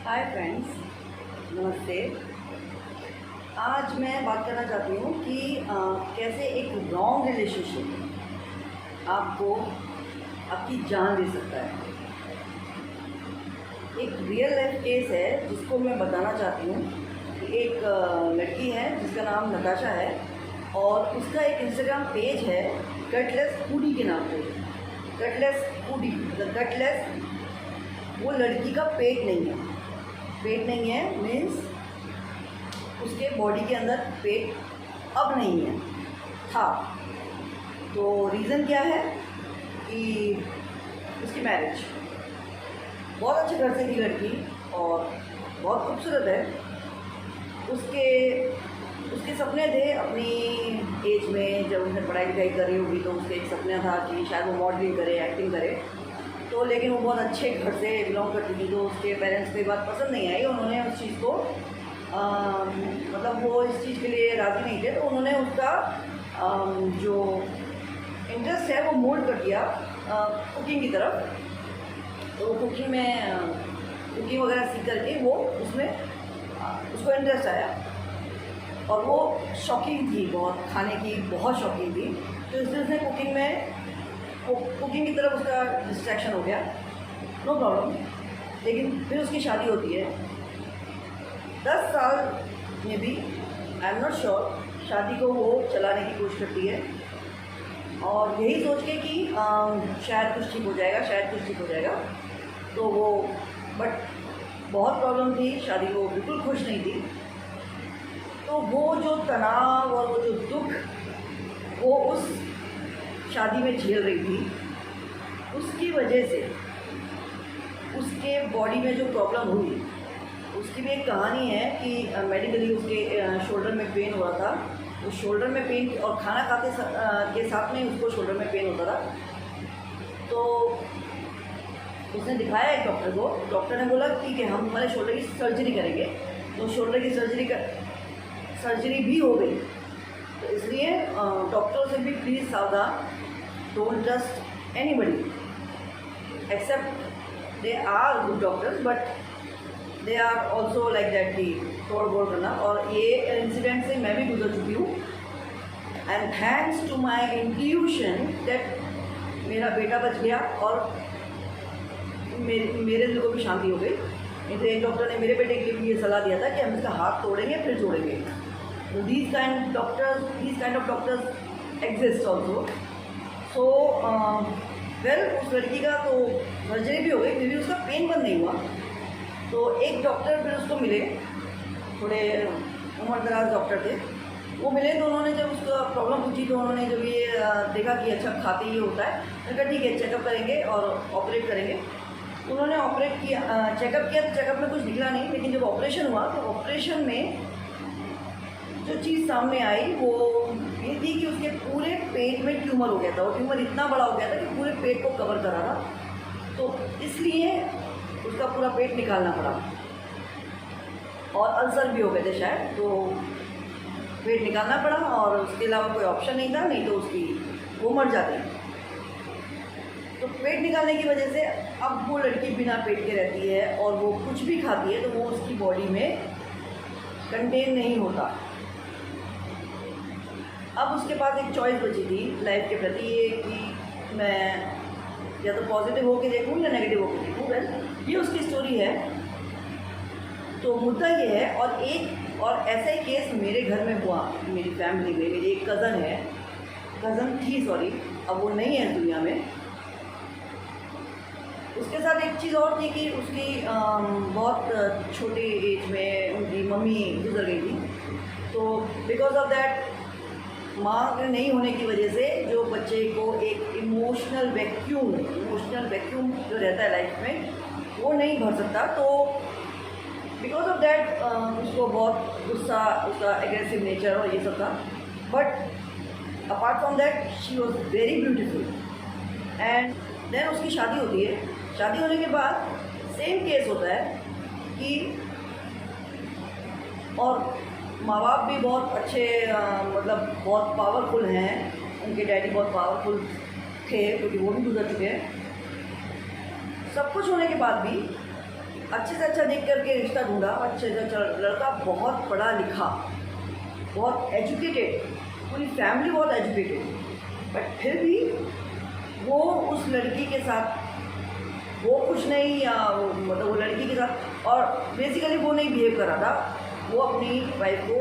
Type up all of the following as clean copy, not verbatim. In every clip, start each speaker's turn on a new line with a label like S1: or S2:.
S1: Hi friends, नमस्ते। आज मैं बात करना चाहती हूँ कि कैसे एक रॉन्ग रिलेशनशिप आपको आपकी जान दे सकता है। एक रियल लाइफ केस है जिसको मैं बताना चाहती हूँ कि एक लड़की है जिसका नाम नताशा है और उसका एक इंस्टाग्राम पेज है कटलेस फूडी के नाम पे। कटलेस फूडी मतलब कटलेस, वो लड़की का पेट नहीं है। पेट नहीं है मीन्स उसके बॉडी के अंदर पेट अब नहीं है, था। तो रीज़न क्या है कि उसकी मैरिज, बहुत अच्छे घर से थी लड़की और बहुत खूबसूरत है। उसके उसके सपने थे अपनी एज में, जब उसने पढ़ाई लिखाई करी होगी तो उसका एक सपना था कि शायद वो मॉडलिंग करे, एक्टिंग करे। तो लेकिन वो बहुत अच्छे घर से बिलोंग करती थी, तो उसके पेरेंट्स को ये बात पसंद नहीं आई। उन्होंने उस चीज़ को मतलब वो इस चीज़ के लिए राज़ी नहीं थे, तो उन्होंने उसका जो इंटरेस्ट है वो मोल्ड कर दिया कुकिंग की तरफ। तो कुकिंग में कुकिंग वगैरह सीख करके वो उसमें उसको इंटरेस्ट आया और वो शौकीन थी, बहुत खाने की बहुत शौकीन थी। तो इसलिए उसने कुकिंग की तरफ उसका डिस्ट्रैक्शन हो गया, नो प्रॉब्लम। लेकिन फिर उसकी शादी होती है 10 साल में भी, आई एम नॉट श्योर, शादी को वो चलाने की कोशिश करती है और यही सोच के कि शायद कुछ ठीक हो जाएगा, शायद कुछ ठीक हो जाएगा। तो वो बट बहुत प्रॉब्लम थी, शादी को बिल्कुल खुश नहीं थी। तो वो जो तनाव और वो जो दुख वो उस शादी में झेल रही थी, उसकी वजह से उसके बॉडी में जो प्रॉब्लम हुई, उसकी भी एक कहानी है कि मेडिकली उसके शोल्डर में पेन हुआ था। उस शोल्डर में पेन और खाना खाते के साथ में उसको शोल्डर में पेन होता था। तो उसने दिखाया एक डॉक्टर को। डॉक्टर ने बोला ठीक है, हम तुम्हारे शोल्डर की सर्जरी करेंगे। तो शोल्डर की सर्जरी भी हो गई। तो इसलिए डॉक्टरों से भी प्लीज़ सावधान, don't trust anybody except they are good doctors, but they are also like that कि तोड़ बोड़ करना। और ये इंसिडेंट से मैं भी गुजर चुकी हूँ and thanks to my intuition that मेरा बेटा बच गया और मेरे दिल को भी शांति हो गई। नहीं तो एक डॉक्टर ने मेरे बेटे के लिए भी ये सलाह दिया था कि हम इसका हाथ तोड़ेंगे फिर जोड़ेंगे। तो these kind of doctors exist also. So well उस लड़की का तो सर्जरी भी हो गई, फिर भी उसका पेन बंद नहीं हुआ। तो एक डॉक्टर फिर उसको मिले, थोड़े उम्र दराज डॉक्टर थे। वो मिले तो उन्होंने जब उसका प्रॉब्लम पूछी तो उन्होंने जब ये देखा कि अच्छा खाते ये होता है, तो कहा ठीक है चेकअप करेंगे और ऑपरेट करेंगे। उन्होंने ऑपरेट किया, चेकअप किया तो चेकअप में कुछ निकला नहीं। लेकिन जब ऑपरेशन हुआ तो ऑपरेशन में जो चीज़ सामने आई वो ये थी कि उसके पूरे पेट में ट्यूमर हो गया था। वो ट्यूमर इतना बड़ा हो गया था कि पूरे पेट को कवर करा था। तो इसलिए उसका पूरा पेट निकालना पड़ा और अल्सर भी हो गए थे शायद। तो पेट निकालना पड़ा और उसके अलावा कोई ऑप्शन नहीं था, नहीं तो वो मर जाती। तो पेट निकालने की वजह से अब वो लड़की बिना पेट के रहती है और वो कुछ भी खाती है तो वो उसकी बॉडी में कंटेन नहीं होता। अब उसके पास एक चॉइस बची थी लाइफ के प्रति, ये कि मैं या तो पॉजिटिव होकर देखूँ या नेगेटिव होकर देखूँ। वेल ये उसकी स्टोरी है। तो मुद्दा ये है, और ऐसा ही केस मेरे घर में हुआ, मेरी फैमिली में। मेरी एक कज़न थी, सॉरी अब वो नहीं है इस दुनिया में। उसके साथ एक चीज़ और थी कि उसकी बहुत छोटी एज में उनकी मम्मी गुजर गई थी। तो बिकॉज ऑफ दैट, माँ नहीं होने की वजह से जो बच्चे को एक इमोशनल वैक्यूम जो रहता है लाइफ में, वो नहीं भर सकता। तो बिकॉज ऑफ दैट उसको बहुत गुस्सा, उसका एग्रेसिव नेचर और ये सब था। But apart from that she was very beautiful. And then उसकी शादी होती है। शादी होने के बाद सेम केस होता है कि, और माँ बाप भी बहुत अच्छे मतलब बहुत पावरफुल हैं। उनके डैडी बहुत पावरफुल थे क्योंकि वो भी गुजर चुके हैं। सब कुछ होने के बाद भी अच्छे से अच्छा देख करके रिश्ता ढूंढा, अच्छे से अच्छा लड़का, बहुत पढ़ा लिखा, बहुत एजुकेटेड, पूरी फैमिली बहुत एजुकेटेड, बट फिर भी वो उस लड़की के साथ वो कुछ नहीं, मतलब वो लड़की के साथ, और बेसिकली वो नहीं बिहेव कर रहा था, वो अपनी वाइफ को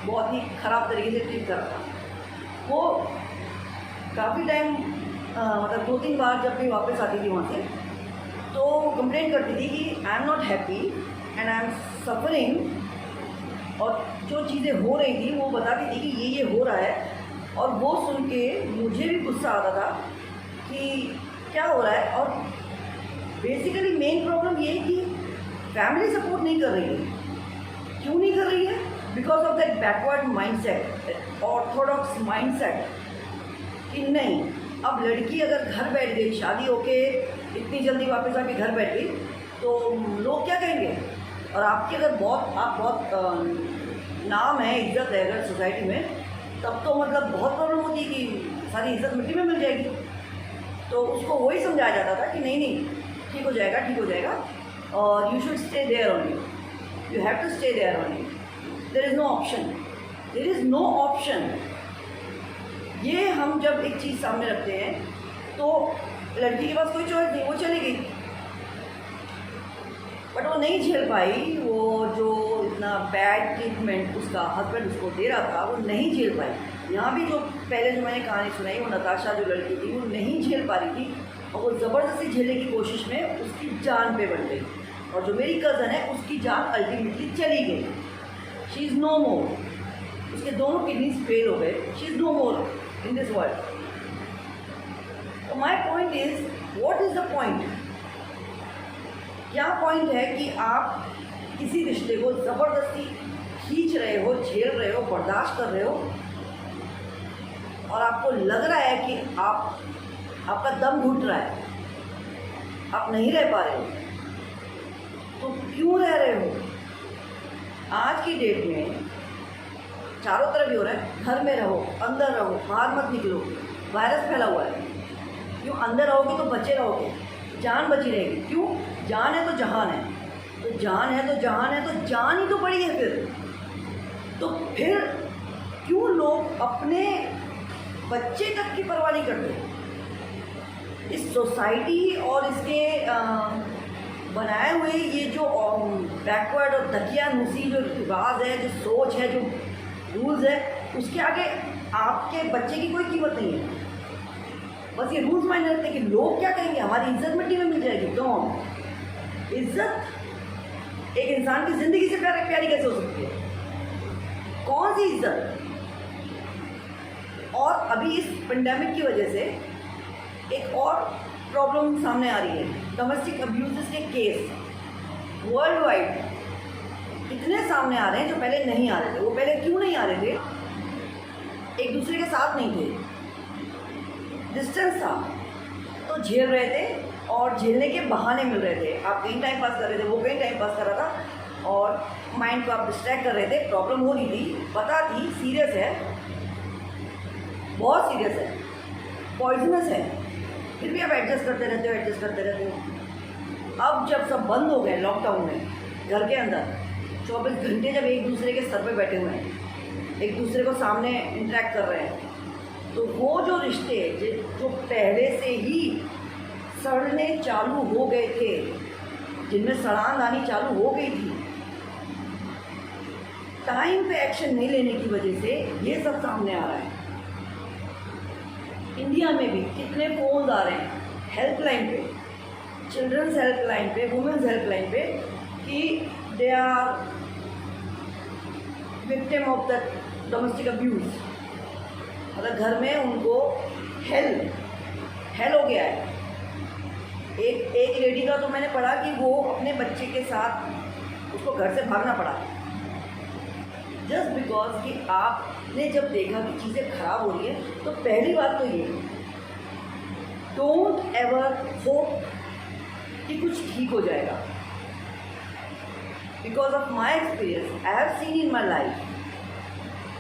S1: बहुत ही ख़राब तरीके से ट्रीट कर रहा था। वो काफ़ी टाइम मतलब 2-3 बार जब भी वापस आती थी वहाँ से, तो कंप्लेंट करती थी कि I am not happy and I am suffering, और जो चीज़ें हो रही थी वो बताती थी कि ये हो रहा है, और वो सुन के मुझे भी गुस्सा आता था कि क्या हो रहा है। और बेसिकली मेन प्रॉब्लम ये है कि फैमिली सपोर्ट नहीं कर रही है। क्यों नहीं कर रही है? Because of that backward mindset, Orthodox mindset, कि नहीं, अब लड़की अगर घर बैठ गई, शादी होके इतनी जल्दी वापस आके घर बैठ गई, तो लोग क्या कहेंगे। और आपकी अगर आप बहुत नाम है, इज्जत है अगर सोसाइटी में, तब तो मतलब बहुत प्रॉब्लम होती है कि सारी इज्जत मिट्टी में मिल जाएगी। तो उसको वही समझाया जाता था कि नहीं ठीक हो जाएगा, ठीक हो जाएगा, और you should stay there only, you have to stay there only, there is no option, there is no option. ये हम जब एक चीज़ सामने रखते हैं तो लड़की के पास कोई चॉइस नहीं, वो चली गई, बट वो नहीं झेल पाई, वो जो इतना बैड ट्रीटमेंट उसका हस्बैंड उसको दे रहा था वो नहीं झेल पाई। यहाँ भी जो पहले जो मैंने कहानी सुनाई, वो नताशा जो लड़की थी वो नहीं झेल पा रही थी, और वो ज़बरदस्ती झेलने की कोशिश में उसकी जान पे बढ़ गई, और जो मेरी कज़न है उसकी जान अल्टीमेटली चली गई। शी इज़ नो मोर, उसके दोनों किडनीज फेल हो गए, she is no more in this world. तो my point is, what is the point? क्या पॉइंट है कि आप किसी रिश्ते को ज़बरदस्ती खींच रहे हो, झेल रहे हो, बर्दाश्त कर रहे हो, और आपको लग रहा है कि आपका दम घुट रहा है, आप नहीं रह पा रहे हो, तो क्यों रह रहे हो? आज की डेट में चारों तरफ ही हो रहा है, घर में रहो, अंदर रहो, बाहर मत निकलो, वायरस फैला हुआ है। क्यों? अंदर रहोगे तो बचे रहोगे, जान बची रहेगी। क्यों? जान है तो जहान है, तो जान है तो जहान है, तो जान ही तो पड़ी है फिर क्यों लोग अपने बच्चे तक की परवाह नहीं करते? इस सोसाइटी और इसके बनाए हुए ये जो बैकवर्ड और दकियानूसी जो रिवाज है, जो सोच है, जो रूल्स है, उसके आगे आपके बच्चे की कोई कीमत नहीं है। बस ये रूल्स मायने रखते हैं कि लोग क्या कहेंगे, हमारी इज्जत मिट्टी में मिल जाएगी। तो इज्जत एक इंसान की ज़िंदगी से प्यारी कैसे हो सकती है? कौन सी इज्जत? और अभी इस पेंडेमिक की वजह से एक और प्रॉब्लम सामने आ रही है, डोमेस्टिक अब्यूज़ के केस वर्ल्ड वाइड इतने सामने आ रहे हैं जो पहले नहीं आ रहे थे। वो पहले क्यों नहीं आ रहे थे? एक दूसरे के साथ नहीं थे, डिस्टेंस था, तो झेल रहे थे, और झेलने के बहाने मिल रहे थे। आप कहीं टाइम पास कर रहे थे, वो कहीं टाइम पास कर रहा था, और माइंड को आप डिस्ट्रैक्ट कर रहे थे। प्रॉब्लम हो रही थी, पता थी सीरियस है, बहुत सीरियस है, पॉइजनस है, फिर भी आप एडजस्ट करते रहते हो। अब जब सब बंद हो गए लॉकडाउन में, घर के अंदर 24 घंटे जब एक दूसरे के सर पे बैठे हुए हैं, एक दूसरे को सामने इंटरेक्ट कर रहे हैं, तो वो जो रिश्ते जो पहले से ही सड़ने चालू हो गए थे, जिनमें सड़ान आनी चालू हो गई थी, टाइम पे एक्शन नहीं लेने की वजह से ये सब सामने आ रहा है। इंडिया में भी कितने फोन आ रहे हैं हेल्पलाइन पे, चिल्ड्रंस हेल्पलाइन पे, वुमेन्स हेल्पलाइन पे, कि they are victim of the domestic abuse. मतलब घर में उनको हेल हो गया है। एक लेडी का तो मैंने पढ़ा कि वो अपने बच्चे के साथ उसको घर से भागना पड़ा, जस्ट बिकॉज कि आपने जब देखा कि चीज़ें खराब हो रही है। तो पहली बात तो ये, डोंट एवर होप कि कुछ ठीक हो जाएगा, because of my experience, I have seen in my life,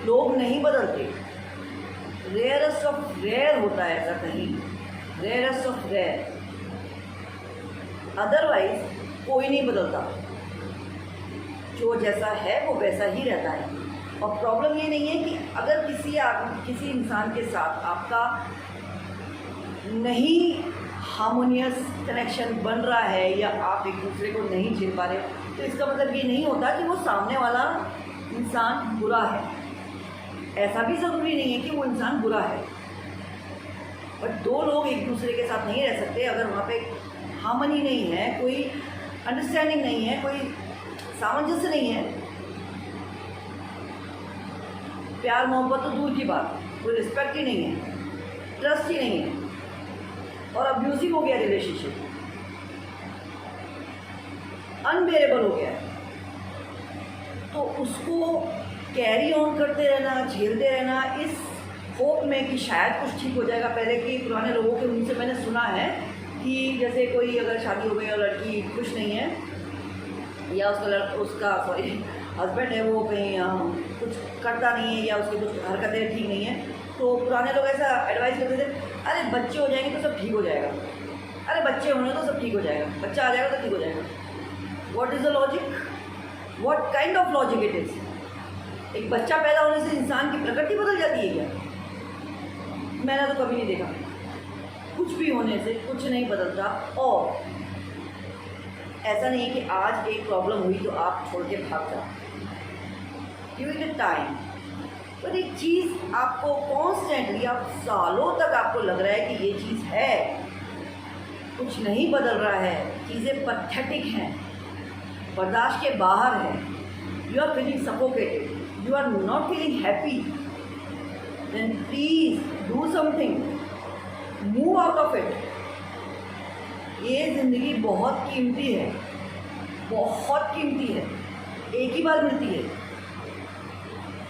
S1: लोग नहीं बदलते। रेयरेस्ट ऑफ रेयर होता है ऐसा, कहीं रेयरेस्ट ऑफ रेयर। अदरवाइज कोई नहीं बदलता, जो जैसा है वो वैसा ही रहता है। और प्रॉब्लम ये नहीं है कि अगर किसी इंसान के साथ आपका नहीं हार्मोनियस कनेक्शन बन रहा है या आप एक दूसरे को नहीं झेल पा रहे हो, तो इसका मतलब ये नहीं होता कि वो सामने वाला इंसान बुरा है। ऐसा भी ज़रूरी नहीं है कि वो इंसान बुरा है, बट दो लोग एक दूसरे के साथ नहीं रह सकते अगर वहाँ पे हार्मनी नहीं है, कोई अंडरस्टैंडिंग नहीं है, कोई सामंजस्य नहीं है। प्यार मोहब्बत तो दूर की बात, कोई रिस्पेक्ट ही नहीं है, ट्रस्ट ही नहीं है, और अब्यूजिव हो गया रिलेशनशिप, अनबेरेबल हो गया है, तो उसको कैरी ऑन करते रहना, झेलते रहना, इस होप में कि शायद कुछ ठीक हो जाएगा। पहले के पुराने लोगों के मुंह से मैंने सुना है कि जैसे कोई अगर शादी हो गई और लड़की खुश नहीं है या उसका हस्बैंड है वो कहीं कुछ करता नहीं है या उसकी कुछ हरकतें ठीक नहीं है, तो पुराने लोग ऐसा एडवाइस करते थे, अरे बच्चे हो जाएंगे तो सब ठीक हो जाएगा, अरे बच्चे होने तो सब ठीक हो जाएगा, बच्चा आ जाएगा तो ठीक हो जाएगा। What is the logic? What kind of logic it is? एक बच्चा पैदा होने से इंसान की प्रकृति बदल जाती है क्या? मैंने तो कभी नहीं देखा। कुछ भी होने से कुछ नहीं बदलता। और ऐसा नहीं कि आज एक प्रॉब्लम हुई तो आप छोड़ के भाग जाओ, गिव इट अ टाइम। पर एक चीज़ आपको कॉन्स्टेंटली, आप सालों तक आपको लग रहा है कि ये चीज़ है, कुछ नहीं बदल रहा है, चीज़ें पैथेटिक हैं, बर्दाश्त के बाहर है, you are feeling suffocated, you are not feeling happy, then please do something, move out of it। ये ज़िंदगी बहुत कीमती है, बहुत कीमती है, एक ही बार मिलती है।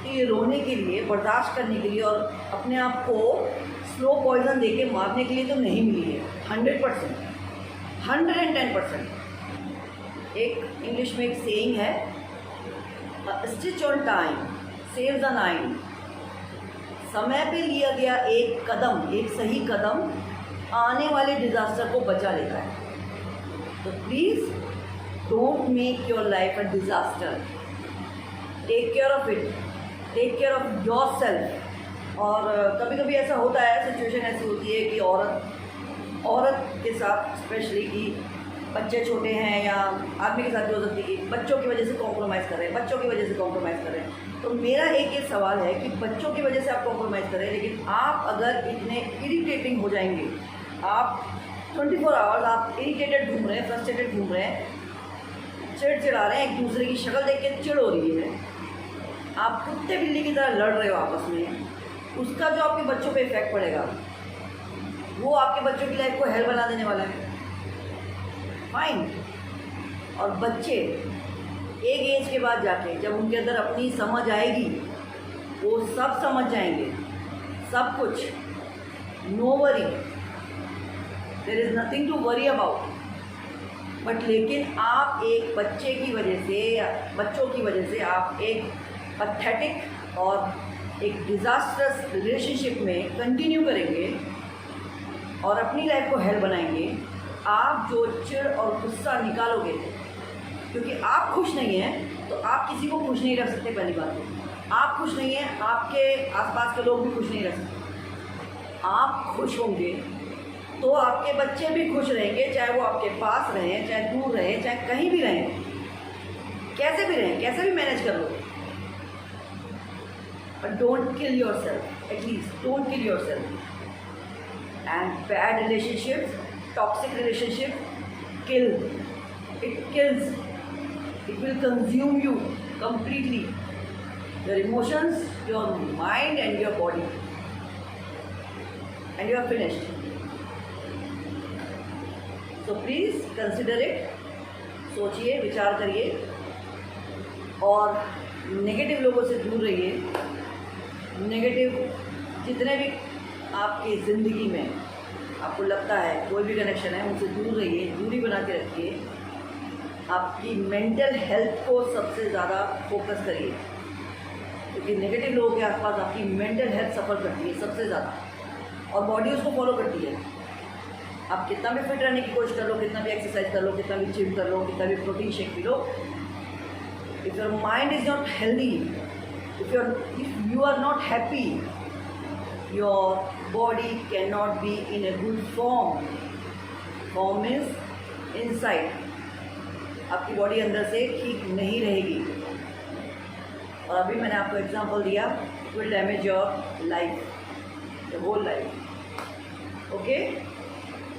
S1: ये रोने के लिए, बर्दाश्त करने के लिए और अपने आप को स्लो पॉइजन देके मारने के लिए तो नहीं मिली है। 100%, 110%। एक इंग्लिश में एक सेइंग है, stitch on time saves the nine. समय पे लिया गया एक कदम, एक सही कदम आने वाले डिज़ास्टर को बचा लेता है। तो please don't make your life a disaster, take care of it, take care of yourself. और कभी कभी ऐसा होता है, सिचुएशन ऐसी होती है कि औरत के साथ स्पेशली कि बच्चे छोटे हैं या आदमी के साथ भी हो सकती है कि बच्चों की वजह से कॉम्प्रोमाइज़ करें, बच्चों की वजह से कॉम्प्रोमाइज़ करें। तो मेरा एक ये सवाल है कि बच्चों की वजह से आप कॉम्प्रोमाइज़ करें, लेकिन आप अगर इतने इरिटेटिंग हो जाएंगे, आप 24 आवर्स आप इरिटेटेड घूम रहे हैं, फ्रस्ट्रेटेड घूम रहे हैं, चिड़चिड़ा रहे हैं, एक दूसरे की शक्ल देख के चिड़ हो रही है, आप कुत्ते बिल्ली की तरह लड़ रहे हो आपस में, उसका जो आपके बच्चों पे इफेक्ट पड़ेगा वो आपके बच्चों की लाइफ को हेल बना देने वाला है। फाइन। और बच्चे एक एज के बाद जाके जब उनके अंदर अपनी समझ आएगी, वो सब समझ जाएंगे, सब कुछ, no worry, there is nothing to worry about. But लेकिन आप एक बच्चे की वजह से या बच्चों की वजह से आप एक पैथेटिक और एक डिज़ास्टरस रिलेशनशिप में कंटिन्यू करेंगे और अपनी लाइफ को हेल बनाएंगे। आप जो चिढ़ और गुस्सा निकालोगे, क्योंकि आप खुश नहीं हैं तो आप किसी को खुश नहीं रख सकते। पहली बात, आप खुश नहीं हैं, आपके आसपास के लोग भी खुश नहीं रख सकते। आप खुश होंगे तो आपके बच्चे भी खुश रहेंगे, चाहे वो आपके पास रहें, चाहे दूर रहें, चाहे कहीं भी रहें, कैसे भी रहें, कैसे भी मैनेज कर लो। But don't kill yourself, at least don't kill yourself. And bad relationships, toxic relationship kill, it kills, it will consume you completely, your emotions, your mind and your body, and you are finished. So please consider it, सोचिए, विचार करिए और negative लोगों से दूर रहिए। Negative जितने भी आपकी ज़िंदगी में आपको लगता है कोई भी कनेक्शन है, उनसे दूर रहिए, दूरी बना के रखिए। आपकी मेंटल हेल्थ को सबसे ज़्यादा फोकस करिए, क्योंकि नेगेटिव लोगों के आसपास आपकी मेंटल हेल्थ सफ़र करती है सबसे ज़्यादा, और बॉडी उसको फॉलो करती है। आप कितना भी फिट रहने की कोशिश कर लो, कितना भी एक्सरसाइज कर लो, कितना भी जिम कर लो, कितना भी प्रोटीन शेक पी लो, if your mind is not healthy, if you are not happy, your body can not be in a good form. Form means inside. आपकी बॉडी अंदर से ठीक नहीं रहेगी. और अभी मैंने आपको एग्जांपल दिया, it will damage your life, the whole life. Okay,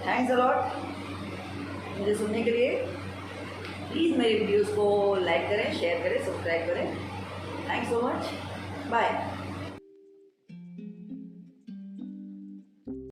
S1: thanks a lot मुझे सुनने के लिए. प्लीज़ मेरे वीडियोस को लाइक करें, शेयर करें, सब्सक्राइब करें. Thanks so much. बाय.